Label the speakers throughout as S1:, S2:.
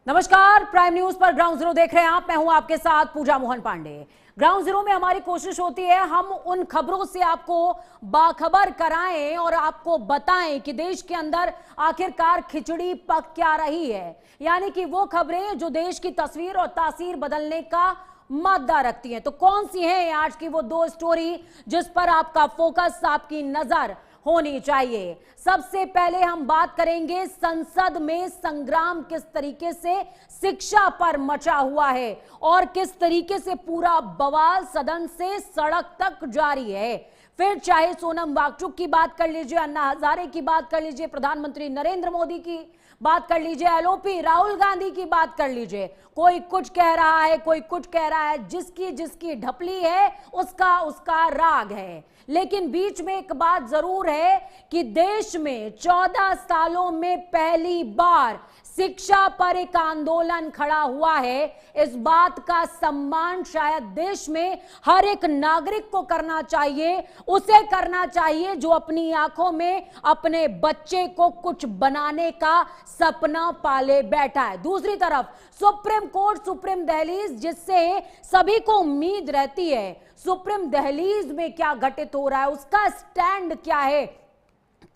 S1: नमस्कार, prime news पर ground zero देख रहे हैं आप। मैं हूं आपके साथ पूजा मोहन पांडे। ग्राउंड जीरो में हमारी कोशिश होती है हम उन खबरों से आपको बाखबर कराएं और आपको बताएं कि देश के अंदर आखिरकार खिचड़ी पक क्या रही है, यानी कि वो खबरें जो देश की तस्वीर और तासीर बदलने का मादा रखती हैं। तो कौन सी हैं आज की वो दो स्टोरी जिस पर आपका फोकस, आपकी नजर होनी चाहिए। सबसे पहले हम बात करेंगे संसद में संग्राम किस तरीके से शिक्षा पर मचा हुआ है और किस तरीके से पूरा बवाल सदन से सड़क तक जारी है। फिर चाहे सोनम वांगचुक की बात कर लीजिए, अन्ना हजारे की बात कर लीजिए, प्रधानमंत्री नरेंद्र मोदी की बात कर लीजिए, एलओपी राहुल गांधी की बात कर लीजिए, कोई कुछ कह रहा है, कोई कुछ कह रहा है। जिसकी जिसकी ढपली है उसका उसका राग है। लेकिन बीच में एक बात जरूर है कि देश में 14 सालों में पहली बार शिक्षा पर एक आंदोलन खड़ा हुआ है। इस बात का सम्मान शायद देश में हर एक नागरिक को करना चाहिए, उसे करना चाहिए जो अपनी आंखों में अपने बच्चे को कुछ बनाने का सपना पाले बैठा है। दूसरी तरफ सुप्रीम कोर्ट, सुप्रीम दहलीज, जिससे सभी को उम्मीद रहती है सुप्रीम दहलीज में क्या घटित हो रहा है, उसका स्टैंड क्या है,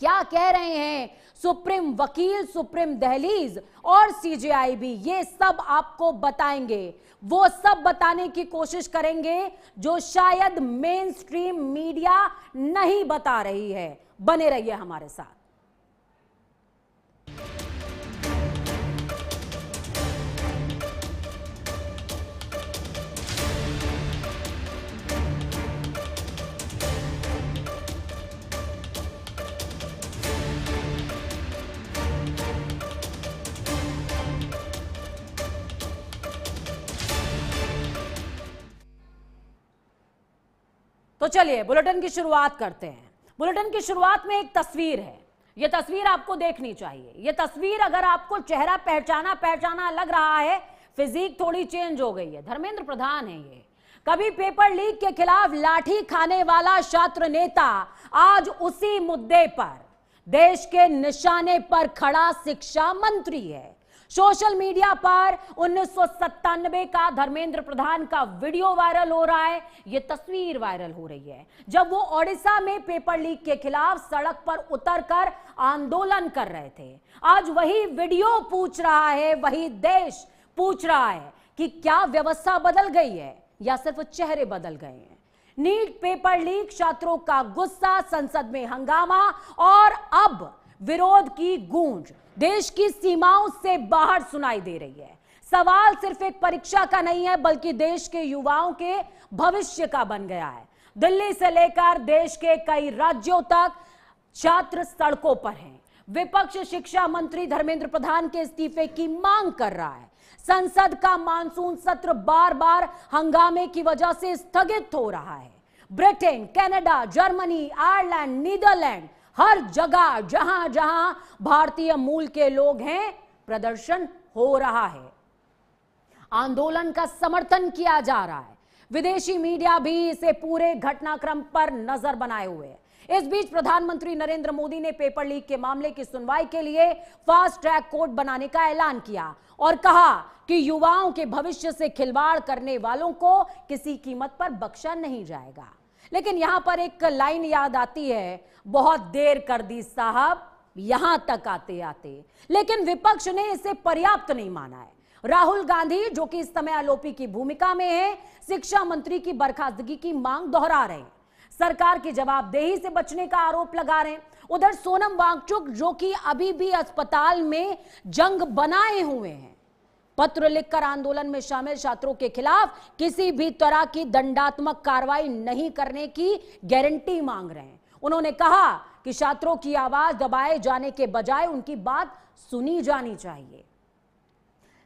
S1: क्या कह रहे हैं सुप्रीम वकील, सुप्रीम दहलीज और सीजेआईबी, ये सब आपको बताएंगे। वो सब बताने की कोशिश करेंगे जो शायद मेन स्ट्रीम मीडिया नहीं बता रही है। बने रहिए हमारे साथ। तो चलिए बुलेटिन की शुरुआत करते हैं। बुलेटिन की शुरुआत में एक तस्वीर है, यह तस्वीर आपको देखनी चाहिए। यह तस्वीर अगर आपको चेहरा पहचाना पहचाना लग रहा है, फिजिक थोड़ी चेंज हो गई है, धर्मेंद्र प्रधान है ये। कभी पेपर लीक के खिलाफ लाठी खाने वाला छात्र नेता आज उसी मुद्दे पर देश के निशाने पर खड़ा शिक्षा मंत्री है। सोशल मीडिया पर 1997 का धर्मेंद्र प्रधान का वीडियो वायरल हो रहा है, यह तस्वीर वायरल हो रही है जब वो ओडिशा में पेपर लीक के खिलाफ सड़क पर उतरकर आंदोलन कर रहे थे। आज वही वीडियो पूछ रहा है, वही देश पूछ रहा है कि क्या व्यवस्था बदल गई है या सिर्फ चेहरे बदल गए हैं। नीट पेपर लीक, छात्रों का गुस्सा, संसद में हंगामा और अब विरोध की गूंज देश की सीमाओं से बाहर सुनाई दे रही है। सवाल सिर्फ एक परीक्षा का नहीं है बल्कि देश के युवाओं के भविष्य का बन गया है। दिल्ली से लेकर देश के कई राज्यों तक छात्र सड़कों पर हैं। विपक्ष शिक्षा मंत्री धर्मेंद्र प्रधान के इस्तीफे की मांग कर रहा है। संसद का मानसून सत्र बार बार हंगामे की वजह से स्थगित हो रहा है। Britain, Canada, Germany, Ireland, Netherland, हर जगह जहां जहां भारतीय मूल के लोग हैं प्रदर्शन हो रहा है, आंदोलन का समर्थन किया जा रहा है। विदेशी मीडिया भी इसे पूरे घटनाक्रम पर नजर बनाए हुए है। इस बीच प्रधानमंत्री नरेंद्र मोदी ने पेपर लीक के मामले की सुनवाई के लिए फास्ट ट्रैक कोर्ट बनाने का ऐलान किया और कहा कि युवाओं के भविष्य से खिलवाड़ करने वालों को किसी कीमत पर बख्शा नहीं जाएगा। लेकिन यहां पर एक लाइन याद आती है, बहुत देर कर दी साहब यहां तक आते आते। लेकिन विपक्ष ने इसे पर्याप्त नहीं माना है। राहुल गांधी, जो कि इस समय एलओपी की भूमिका में है, शिक्षा मंत्री की बर्खास्तगी की मांग दोहरा रहे हैं, सरकार की जवाबदेही से बचने का आरोप लगा रहे हैं। उधर सोनम वांगचुक, जो कि अभी भी अस्पताल में जंग बनाए हुए हैं, पत्र लिखकर आंदोलन में शामिल छात्रों के खिलाफ किसी भी तरह की दंडात्मक कार्रवाई नहीं करने की गारंटी मांग रहे हैं। उन्होंने कहा कि छात्रों की आवाज दबाए जाने के बजाय उनकी बात सुनी जानी चाहिए।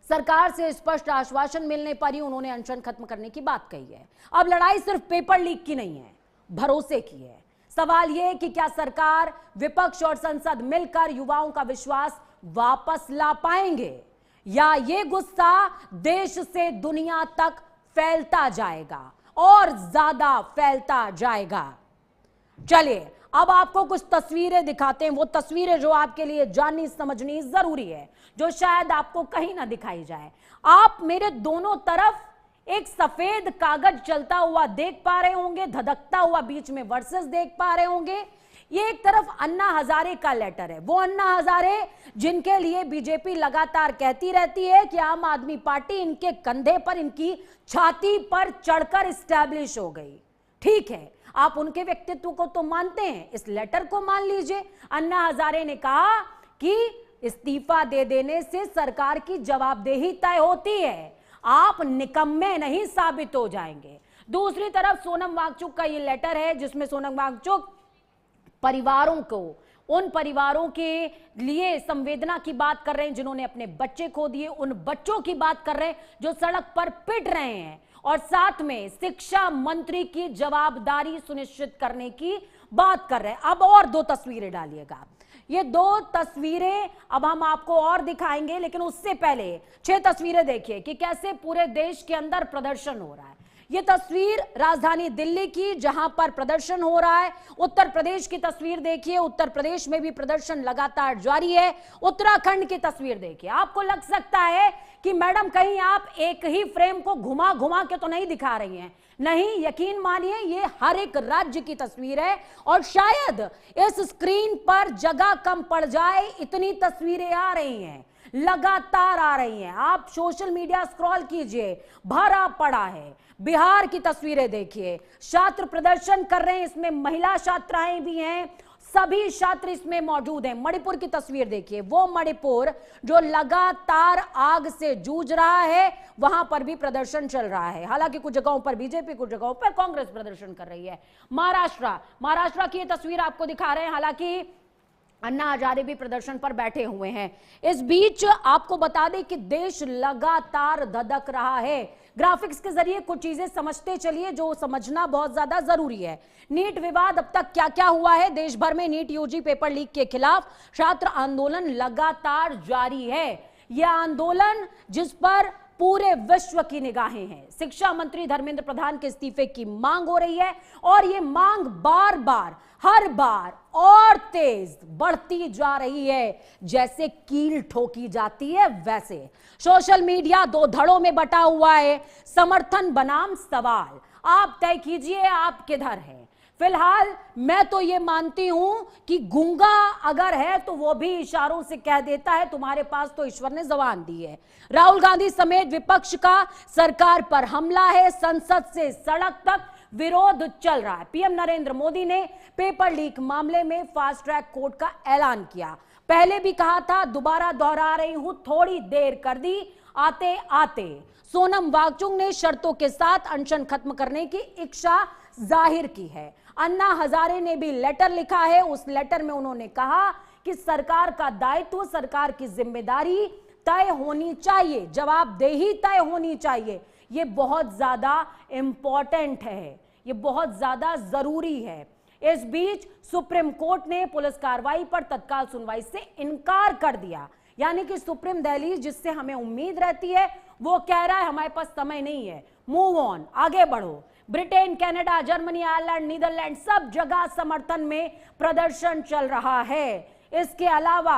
S1: सरकार से स्पष्ट आश्वासन मिलने पर ही उन्होंने अनशन खत्म करने की बात कही है। अब लड़ाई सिर्फ पेपर लीक की नहीं है, भरोसे की है। सवाल यह कि क्या सरकार, विपक्ष और संसद मिलकर युवाओं का विश्वास वापस ला पाएंगे या ये गुस्सा देश से दुनिया तक फैलता जाएगा और ज्यादा फैलता जाएगा। चलिए अब आपको कुछ तस्वीरें दिखाते हैं, वो तस्वीरें जो आपके लिए जाननी समझनी जरूरी है, जो शायद आपको कहीं ना दिखाई जाए। आप मेरे दोनों तरफ एक सफेद कागज चलता हुआ देख पा रहे होंगे, धधकता हुआ बीच में वर्सेस देख पा रहे होंगे। ये एक तरफ अन्ना हजारे का लेटर है, वो अन्ना हजारे जिनके लिए बीजेपी लगातार कहती रहती है कि आम आदमी पार्टी इनके कंधे पर, इनकी छाती पर चढ़कर स्टैब्लिश हो गई। ठीक है, आप उनके व्यक्तित्व को तो मानते हैं, इस लेटर को मान लीजिए। अन्ना हजारे ने कहा कि इस्तीफा दे देने से सरकार की जवाबदेही तय होती है, आप निकम्मे नहीं साबित हो जाएंगे। दूसरी तरफ सोनम वांगचुक का ये लेटर है जिसमें सोनम वांगचुक परिवारों को, उन परिवारों के लिए संवेदना की बात कर रहे हैं जिन्होंने अपने बच्चे खो दिए, उन बच्चों की बात कर रहे हैं जो सड़क पर पिट रहे हैं, और साथ में शिक्षा मंत्री की जवाबदारी सुनिश्चित करने की बात कर रहे हैं। अब और दो तस्वीरें डालिएगा, ये दो तस्वीरें अब हम आपको और दिखाएंगे, लेकिन उससे पहले 6 तस्वीरें देखिए कि कैसे पूरे देश के अंदर प्रदर्शन हो रहा है। ये तस्वीर राजधानी दिल्ली की जहां पर प्रदर्शन हो रहा है। उत्तर प्रदेश की तस्वीर देखिए, उत्तर प्रदेश में भी प्रदर्शन लगातार जारी है। उत्तराखंड की तस्वीर देखिए। आपको लग सकता है कि मैडम कहीं आप एक ही फ्रेम को घुमा घुमा के तो नहीं दिखा रही हैं। नहीं, यकीन मानिए ये हर एक राज्य की तस्वीर है, और शायद इस स्क्रीन पर जगह कम पड़ जाए, इतनी तस्वीरें आ रही हैं, लगातार आ रही हैं। आप सोशल मीडिया स्क्रॉल कीजिए, भरा पड़ा है। बिहार की तस्वीरें देखिए, छात्र प्रदर्शन कर रहे हैं, इसमें महिला छात्राएं भी हैं, सभी छात्र इसमें मौजूद हैं। मणिपुर की तस्वीर देखिए, वो मणिपुर जो लगातार आग से जूझ रहा है, वहां पर भी प्रदर्शन चल रहा है। हालांकि कुछ जगहों पर बीजेपी, कुछ जगहों पर कांग्रेस प्रदर्शन कर रही है। महाराष्ट्र की ये तस्वीर आपको दिखा रहे हैं, हालांकि अन्ना हजारे भी प्रदर्शन पर बैठे हुए हैं। इस बीच आपको बता दें कि देश लगातार धधक रहा है। ग्राफिक्स के जरिए कुछ चीजें समझते चलिए जो समझना बहुत ज्यादा जरूरी है। नीट विवाद, अब तक क्या क्या हुआ है देश भर में। नीट यूजी पेपर लीक के खिलाफ छात्र आंदोलन लगातार जारी है। यह आंदोलन जिस पर पूरे विश्व की निगाहें हैं। शिक्षा मंत्री धर्मेंद्र प्रधान के इस्तीफे की मांग हो रही है, और यह मांग बार बार, हर बार और तेज बढ़ती जा रही है। जैसे कील ठोकी जाती है वैसे। सोशल मीडिया दो धड़ों में बटा हुआ है, समर्थन बनाम सवाल। आप तय कीजिए आप किधर हैं। फिलहाल मैं तो ये मानती हूं कि गूंगा अगर है तो वो भी इशारों से कह देता है तुम्हारे पास तो ईश्वर ने जबान दी है। राहुल गांधी समेत विपक्ष का सरकार पर हमला है, संसद से सड़क तक विरोध चल रहा है। पीएम नरेंद्र मोदी ने पेपर लीक मामले में फास्ट ट्रैक कोर्ट का ऐलान किया। पहले भी कहा था, दोबारा दोहरा रही हूं, थोड़ी देर कर दी आते आते। सोनम वांगचुक ने शर्तों के साथ अनशन खत्म करने की इच्छा जाहिर की है। अन्ना हजारे ने भी लेटर लिखा है। उस लेटर में उन्होंने कहा कि सरकार का दायित्व, सरकार की जिम्मेदारी तय होनी चाहिए, जवाबदेही तय होनी चाहिए। ये बहुत ज्यादा इंपॉर्टेंट है, ये बहुत ज्यादा जरूरी है। इस बीच सुप्रीम कोर्ट ने पुलिस कार्रवाई पर तत्काल सुनवाई से इनकार कर दिया। यानी कि सुप्रीम दहलीज जिससे हमें उम्मीद रहती है, वो कह रहा है हमारे पास समय नहीं है, मूव ऑन, आगे बढ़ो। Britain, Canada, Germany, Ireland, Netherland, सब जगह समर्थन में प्रदर्शन चल रहा है। इसके अलावा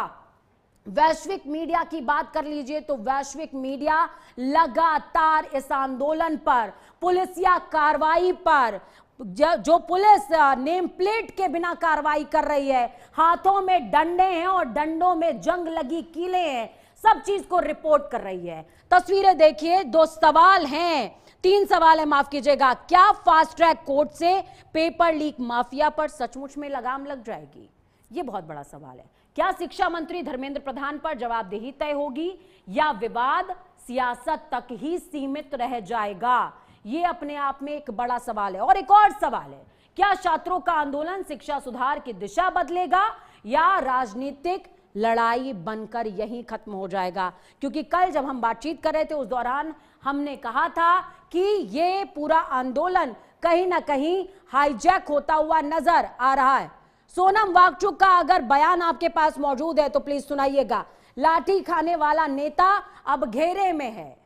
S1: वैश्विक मीडिया की बात कर लीजिए तो वैश्विक मीडिया लगातार इस आंदोलन पर, पुलिसिया कार्रवाई पर, जो पुलिस नेम प्लेट के बिना कार्रवाई कर रही है, हाथों में डंडे हैं और डंडों में जंग लगी कीलें हैं, सब चीज को रिपोर्ट कर रही है। तस्वीरें देखिए, 2 सवाल हैं, 3 सवाल है, माफ कीजिएगा। क्या फास्ट ट्रैक कोर्ट से पेपर लीक माफिया पर सचमुच में लगाम लग जाएगी? यह बहुत बड़ा सवाल है। क्या शिक्षा मंत्री धर्मेंद्र प्रधान पर जवाबदेही तय होगी, या विवाद सियासत तक ही सीमित रह जाएगा? यह अपने आप में एक बड़ा सवाल है। और एक और सवाल है, क्या छात्रों का आंदोलन शिक्षा सुधार की दिशा बदलेगा, या राजनीतिक लड़ाई बनकर यहीं खत्म हो जाएगा? क्योंकि कल जब हम बातचीत कर रहे थे उस दौरान हमने कहा था कि ये पूरा आंदोलन कहीं ना कहीं हाईजैक होता हुआ नजर आ रहा है। सोनम वांगचुक का अगर बयान आपके पास मौजूद है तो प्लीज सुनाइएगा। लाठी खाने वाला नेता अब घेरे में है।